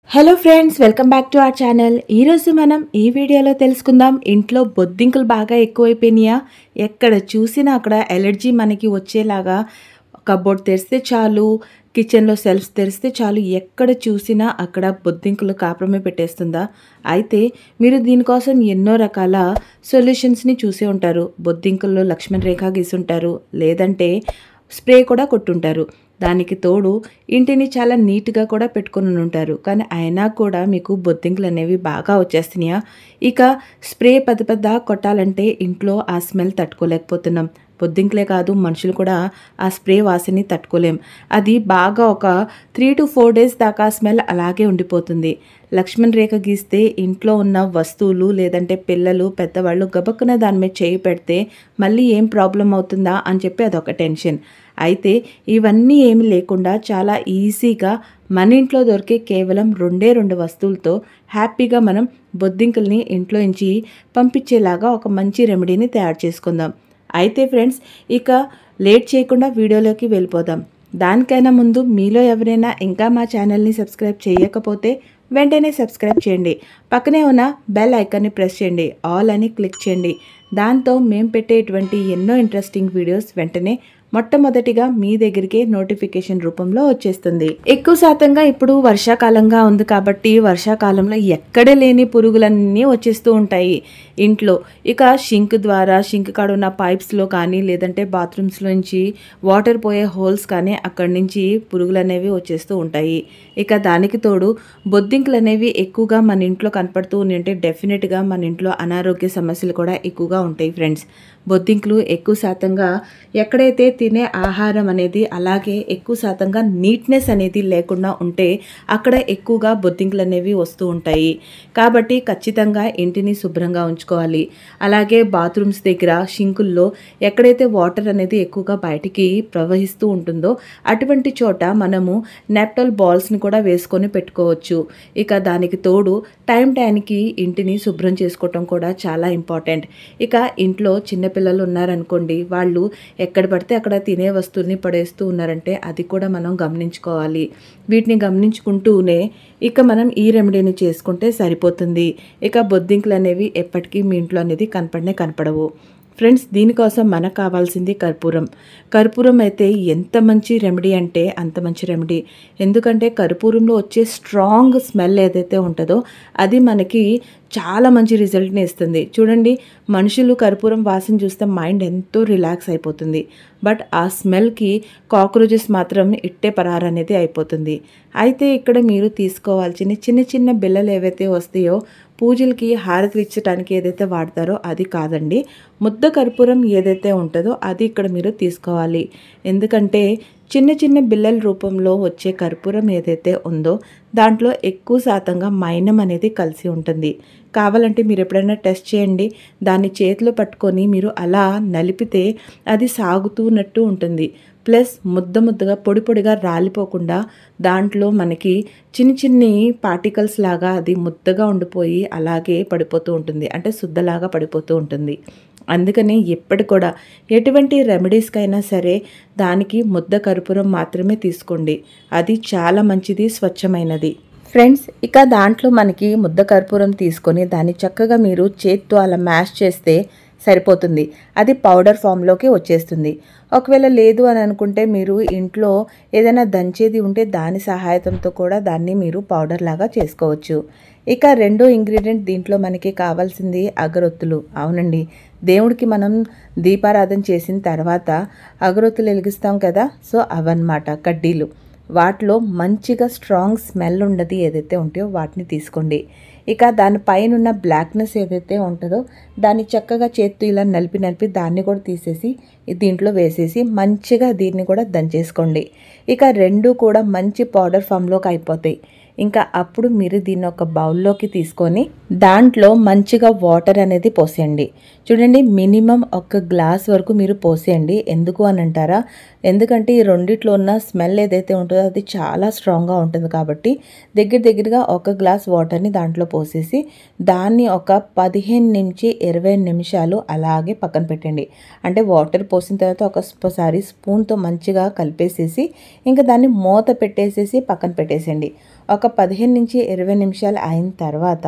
Hello friends, welcome back to our channel. ఈరోజు మనం ఈ వీడియోలో తెలుసుకుందాం, ఇంట్లో బొద్దింకలు బాగా ఎక్కువైపోయినాయా, ఎక్కడ చూసినా అక్కడ ఎలర్జీ మనకి వచ్చేలాగా. కబోర్డ్ తెరిస్తే చాలు, కిచెన్లో సెల్ఫ్స్ తెరిస్తే చాలు, ఎక్కడ చూసినా అక్కడ బొద్దింకలు కాపురమే పెట్టేస్తుందా? అయితే మీరు దీనికోసం ఎన్నో రకాల సొల్యూషన్స్ని చూసే ఉంటారు. బొద్దింకల్లో లక్ష్మణ్ రేఖ గీసుంటారు, లేదంటే స్ప్రే కూడా కొట్టుంటారు. దానికి తోడు ఇంటిని చాలా నీట్గా కూడా పెట్టుకుని ఉంటారు. కానీ అయినా కూడా మీకు బొద్దింకలు అనేవి బాగా వచ్చేస్తున్నాయా? ఇక స్ప్రే పెద్ద కొట్టాలంటే ఇంట్లో ఆ స్మెల్ తట్టుకోలేకపోతున్నాం. బొద్దింకలే కాదు, మనుషులు కూడా ఆ స్ప్రే వాసనని తట్టుకోలేం. అది బాగా ఒక 3 to 4 days దాకా స్మెల్ అలాగే ఉండిపోతుంది. లక్ష్మణ్ రేఖ గీస్తే ఇంట్లో ఉన్న వస్తువులు లేదంటే పిల్లలు పెద్దవాళ్ళు గబక్కున దాని మీద చేయి పెడితే మళ్ళీ ఏం ప్రాబ్లం అవుతుందా అని చెప్పి అదొక టెన్షన్. అయితే ఇవన్నీ ఏమి లేకుండా చాలా ఈజీగా మన ఇంట్లో దొరికే కేవలం 2 వస్తువులతో హ్యాపీగా మనం బొద్దింకల్ని ఇంట్లో నుంచి పంపించేలాగా ఒక మంచి రెమెడీని తయారు చేసుకుందాం. అయితే ఫ్రెండ్స్, ఇక లేట్ చేయకుండా వీడియోలోకి వెళ్ళిపోదాం. దానికైనా ముందు మీలో ఎవరైనా ఇంకా మా ఛానల్ని సబ్స్క్రైబ్ చేయకపోతే వెంటనే సబ్స్క్రైబ్ చేయండి. పక్కనే ఉన్న బెల్ ఐకాన్ని ప్రెస్ చేయండి, ఆల్ అని క్లిక్ చేయండి. దాంతో మేము పెట్టేటువంటి ఎన్నో ఇంట్రెస్టింగ్ వీడియోస్ వెంటనే మొట్టమొదటిగా మీ దగ్గరికే నోటిఫికేషన్ రూపంలో వచ్చేస్తుంది. ఎక్కువ శాతంగా ఇప్పుడు వర్షాకాలంగా ఉంది కాబట్టి వర్షాకాలంలో ఎక్కడ లేని పురుగులన్నీ వచ్చేస్తూ ఉంటాయి ఇంట్లో. ఇక షింక్ కాడ ఉన్న పైప్స్లో కానీ లేదంటే బాత్రూమ్స్లో నుంచి వాటర్ పోయే హోల్స్ కానీ అక్కడి నుంచి పురుగులు అనేవి వచ్చేస్తూ ఉంటాయి. ఇక దానికి తోడు బొద్దింకలు అనేవి ఎక్కువగా మన ఇంట్లో కనపడుతూ ఉంటే డెఫినెట్గా మన ఇంట్లో అనారోగ్య సమస్యలు కూడా ఎక్కువగా ఉంటాయి ఫ్రెండ్స్. బొద్దింకలు ఎక్కువ శాతంగా ఎక్కడైతే తినే ఆహారం అనేది అలాగే ఎక్కువ శాతంగా నీట్నెస్ అనేది లేకుండా ఉంటే అక్కడ ఎక్కువగా బొద్దింకలు అనేవి వస్తూ ఉంటాయి. కాబట్టి ఖచ్చితంగా ఇంటిని శుభ్రంగా ఉంచుకోవాలి. అలాగే బాత్రూమ్స్ దగ్గర షింకుల్లో ఎక్కడైతే వాటర్ అనేది ఎక్కువగా బయటికి ప్రవహిస్తూ ఉంటుందో అటువంటి చోట మనము నెప్టల్ బాల్స్ని కూడా వేసుకొని పెట్టుకోవచ్చు. ఇక దానికి తోడు టైంకి ఇంటిని శుభ్రం చేసుకోవటం కూడా చాలా ఇంపార్టెంట్. ఇక ఇంట్లో చిన్నపిల్లలు ఉన్నారనుకోండి, వాళ్ళు ఎక్కడ పడితే అక్కడ తినే వస్తువుల్ని పడేస్తూ ఉన్నారంటే అది కూడా మనం గమనించుకోవాలి. వీటిని గమనించుకుంటూనే ఇక మనం ఈ రెమెడీని చేసుకుంటే సరిపోతుంది. ఇక బొద్దింకలు అనేవి ఎప్పటికీ మీ ఇంట్లో అనేది కనపడవు ఫ్రెండ్స్. దీనికోసం మనకు కావాల్సింది కర్పూరం అయితే ఎంత మంచి రెమెడీ అంటే అంత మంచి రెమెడీ. ఎందుకంటే కర్పూరంలో వచ్చే స్ట్రాంగ్ స్మెల్ ఏదైతే ఉంటుందో అది మనకి చాలా మంచి రిజల్ట్ని ఇస్తుంది. చూడండి, మనుషులు కర్పూరం వాసన చూస్తే మైండ్ ఎంతో రిలాక్స్ అయిపోతుంది. బట్ ఆ స్మెల్కి కాక్రోచెస్ మాత్రం ఇట్టే పరారు అనేది అయిపోతుంది. అయితే ఇక్కడ మీరు తీసుకోవాల్సిన చిన్న బిళ్ళలు ఏవైతే వస్తాయో పూజలకి హారతి ఇచ్చడానికి ఏదైతే వాడతారో అది కాదండి, ముద్ద కర్పూరం ఏదైతే ఉంటుందో అది ఇక్కడ మీరు తీసుకోవాలి. ఎందుకంటే చిన్న బిళ్ళల రూపంలో వచ్చే కర్పూరం ఏదైతే ఉందో దాంట్లో ఎక్కువ శాతంగా మైనం అనేది కలిసి ఉంటుంది. కావాలంటే మీరు ఎప్పుడైనా టెస్ట్ చేయండి. దాన్ని చేతిలో పట్టుకొని మీరు అలా నలిపితే అది సాగుతున్నట్టు ఉంటుంది. ప్లస్ ముద్దగా పొడిగా రాలిపోకుండా దాంట్లో మనకి చిన్ని పార్టికల్స్ లాగా అది ముద్దగా ఉండిపోయి అలాగే పడిపోతూ ఉంటుంది, అంటే శుద్ధలాగా పడిపోతూ ఉంటుంది. అందుకని ఎప్పటి కూడా ఎటువంటి రెమెడీస్కైనా సరే దానికి ముద్ద కర్పూరం మాత్రమే తీసుకోండి. అది చాలా మంచిది, స్వచ్ఛమైనది ఫ్రెండ్స్. ఇక దాంట్లో మనకి ముద్ద కర్పూరం తీసుకొని దాన్ని చక్కగా మీరు చేత్తో అలా మ్యాష్ చేస్తే సరిపోతుంది. అది పౌడర్ ఫామ్లోకి వచ్చేస్తుంది. ఒకవేళ లేదు అని అనుకుంటే మీరు ఇంట్లో ఏదైనా దంచేది ఉంటే దాని సహాయంతో కూడా దాన్ని మీరు పౌడర్ లాగా చేసుకోవచ్చు. ఇక రెండో ఇంగ్రీడియంట్ దీంట్లో మనకి కావాల్సింది అగరొత్తులు. అవునండి, దేవుడికి మనం దీపారాధన చేసిన తర్వాత అగరొత్తులు వెలిగిస్తాం కదా, సో అవన్నమాట కడ్డీలు. వాటిలో మంచిగా స్ట్రాంగ్ స్మెల్ ఉండదు ఏదైతే ఉంటాయో వాటిని తీసుకోండి. ఇక దానిపైన ఉన్న బ్లాక్నెస్ ఏదైతే ఉంటుందో దాన్ని చక్కగా చేత్తో ఇలా నలిపి దాన్ని కూడా తీసేసి దీంట్లో వేసేసి మంచిగా దీన్ని కూడా దంచేసుకోండి. ఇక రెండు కూడా మంచి పౌడర్ ఫామ్లోకి అయిపోతాయి. ఇంకా అప్పుడు మీరు దీన్ని ఒక బౌల్లోకి తీసుకొని దాంట్లో మంచిగా వాటర్ అనేది పోసేయండి. చూడండి మినిమం ఒక గ్లాస్ వరకు మీరు పోసేయండి. ఎందుకు అని అంటారా, ఎందుకంటే ఈ రెండిట్లో ఉన్న స్మెల్ ఏదైతే ఉంటుందో అది చాలా స్ట్రాంగ్గా ఉంటుంది కాబట్టి దగ్గరగా ఒక గ్లాస్ వాటర్ని దాంట్లో పోసేసి దాన్ని ఒక 15 నుంచి 20 నిమిషాలు అలాగే పక్కన పెట్టండి. అంటే వాటర్ పోసిన తర్వాత ఒకసారి స్పూన్తో మంచిగా కలిపేసేసి ఇంకా దాన్ని మూత పెట్టేసేసి పక్కన పెట్టేసేయండి. ఒక 15 నుంచి 20 నిమిషాలు అయిన తర్వాత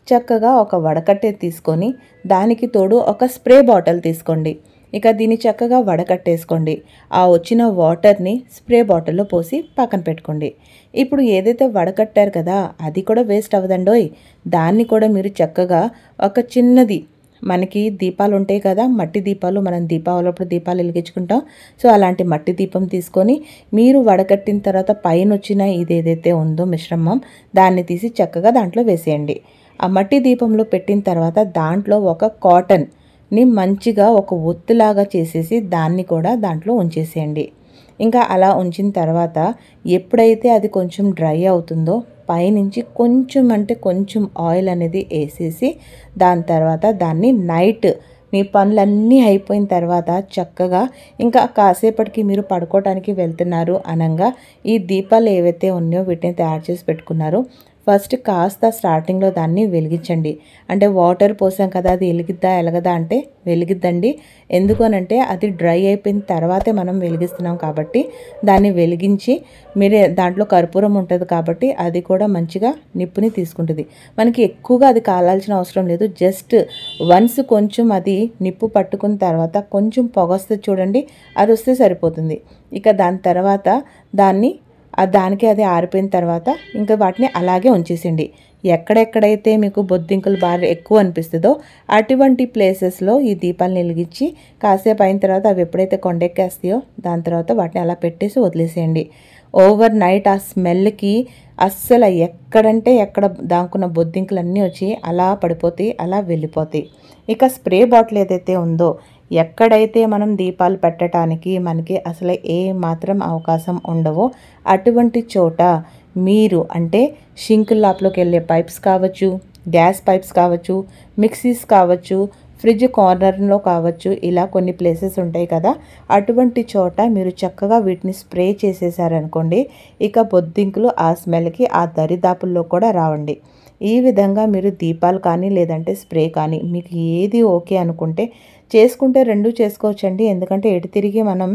చక్కగా ఒక వడకట్టె తీసుకొని దానికి తోడు ఒక స్ప్రే బాటిల్ తీసుకోండి. ఇక దీన్ని చక్కగా వడకట్టేసుకోండి. ఆ వచ్చిన వాటర్ని స్ప్రే బాటిల్లో పోసి పక్కన పెట్టుకోండి. ఇప్పుడు ఏదైతే వడకట్టారు కదా అది కూడా వేస్ట్ అవ్వదండోయ్. దాన్ని కూడా మీరు చక్కగా ఒక చిన్నది, మనకి దీపాలు ఉంటాయి కదా, మట్టి దీపాలు, మనం దీపావళప్పుడు దీపాలు వెలిగించుకుంటాం. సో అలాంటి మట్టి దీపం తీసుకొని మీరు వడకట్టిన తర్వాత పైన వచ్చిన ఇదేదైతే ఉందో మిశ్రమం దాన్ని తీసి చక్కగా దాంట్లో వేసేయండి. ఆ మట్టి దీపంలో పెట్టిన తర్వాత దాంట్లో ఒక కాటన్ని మంచిగా ఒక ఒత్తులాగా చేసేసి దాన్ని కూడా దాంట్లో ఉంచేసేయండి. ఇంకా అలా ఉంచిన తర్వాత ఎప్పుడైతే అది కొంచెం డ్రై అవుతుందో పైనుంచి కొంచెం అంటే కొంచెం ఆయిల్ అనేది వేసేసి దాని తర్వాత దాన్ని నైట్ మీ పనులన్నీ అయిపోయిన తర్వాత చక్కగా ఇంకా కాసేపటికి మీరు పడుకోవడానికి వెళ్తున్నారు అనగా ఈ దీపాలు ఏవైతే ఉన్నాయో వీటిని తయారు చేసి పెట్టుకున్నారు ఫస్ట్ కాస్త స్టార్టింగ్లో దాన్ని వెలిగించండి. అంటే వాటర్ పోసాం కదా అది వెలిగిద్దా ఎలగదా అంటే వెలిగిద్దండి. ఎందుకు అనంటే అది డ్రై అయిపోయిన తర్వాతే మనం వెలిగిస్తున్నాం కాబట్టి దాన్ని వెలిగించి మీరే దాంట్లో కర్పూరం ఉంటుంది కాబట్టి అది కూడా మంచిగా నిప్పుని తీసుకుంటుంది. మనకి ఎక్కువగా అది కాలాల్సిన అవసరం లేదు. జస్ట్ వన్స్ కొంచెం అది నిప్పు పట్టుకున్న తర్వాత కొంచెం పొగ వస్తుంది చూడండి, అది వస్తే సరిపోతుంది. ఇక దాని తర్వాత దానికి అది ఆరిపోయిన తర్వాత ఇంకా వాటిని అలాగే ఉంచేసిండి. ఎక్కడెక్కడైతే మీకు బొద్దింకలు బాగా ఎక్కువ అనిపిస్తుందో అటువంటి ప్లేసెస్లో ఈ దీపాలను వెలిగించి కాసేపు అయిన తర్వాత అవి ఎప్పుడైతే కొండెక్కేస్తాయో దాని తర్వాత వాటిని అలా పెట్టేసి వదిలేసేయండి. ఓవర్ నైట్ ఆ స్మెల్కి అస్సలు ఎక్కడంటే ఎక్కడ దాక్కున్న బొద్దింకలన్నీ వచ్చి అలా పడిపోతాయి, అలా వెళ్ళిపోతాయి. ఇక స్ప్రే బాటిల్ ఏదైతే ఉందో ఎక్కడైతే మనం దీపాలు పెట్టడానికి మనకి అసలు ఏ మాత్రం అవకాశం ఉండవో అటువంటి చోట మీరు అంటే షింక్ లాప్లోకి వెళ్ళే పైప్స్ కావచ్చు, గ్యాస్ పైప్స్ కావచ్చు, మిక్సీస్ కావచ్చు, ఫ్రిడ్జ్ కార్నర్లో కావచ్చు, ఇలా కొన్ని ప్లేసెస్ ఉంటాయి కదా, అటువంటి చోట మీరు చక్కగా వీటిని స్ప్రే చేసేసారనుకోండి, ఇక బొద్దింకులు ఆ స్మెల్కి ఆ దరిదాపుల్లో కూడా రావండి. ఈ విధంగా మీరు దీపాలు కానీ లేదంటే స్ప్రే కానీ మీకు ఏది ఓకే అనుకుంటే చేసుకుంటే రెండు చేసుకోవచ్చండి. ఎందుకంటే ఎటు తిరిగి మనం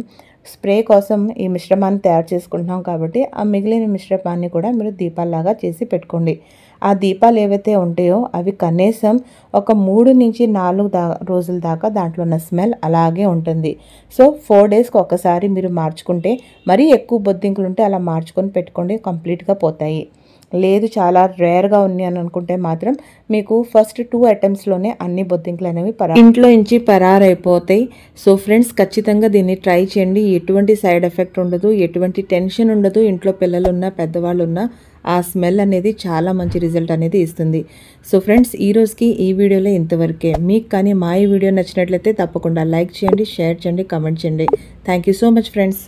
స్ప్రే కోసం ఈ మిశ్రమాన్ని తయారు చేసుకుంటున్నాం కాబట్టి ఆ మిగిలిన మిశ్రమాన్ని కూడా మీరు దీపాల్లాగా చేసి పెట్టుకోండి. ఆ దీపాలు ఏవైతే ఉంటాయో అవి కనీసం ఒక 3 నుంచి 4 రోజుల దాకా దాంట్లో ఉన్న స్మెల్ అలాగే ఉంటుంది. సో 4 డేస్కి ఒకసారి మీరు మార్చుకుంటే, మరీ ఎక్కువ బొద్దింకలు ఉంటే అలా మార్చుకొని పెట్టుకోండి, కంప్లీట్గా పోతాయి. లేదు చాలా రేర్గా ఉన్నాయి అని అనుకుంటే మాత్రం మీకు ఫస్ట్ 2 అటెంప్ట్స్లోనే అన్ని బొద్దింకలు అనేవి ఇంట్లో నుంచి పరారైపోతాయి. సో ఫ్రెండ్స్ ఖచ్చితంగా దీన్ని ట్రై చేయండి. ఎటువంటి సైడ్ ఎఫెక్ట్ ఉండదు, ఎటువంటి టెన్షన్ ఉండదు. ఇంట్లో పిల్లలు ఉన్నా పెద్దవాళ్ళు ఉన్నా ఆ స్మెల్ అనేది చాలా మంచి రిజల్ట్ అనేది ఇస్తుంది. సో ఫ్రెండ్స్ ఈ రోజుకి ఈ వీడియోలో ఇంతవరకే. మీకు కానీ మా ఈ వీడియో నచ్చినట్లయితే తప్పకుండా లైక్ చేయండి, షేర్ చేయండి, కామెంట్ చేయండి. Thank you so much friends.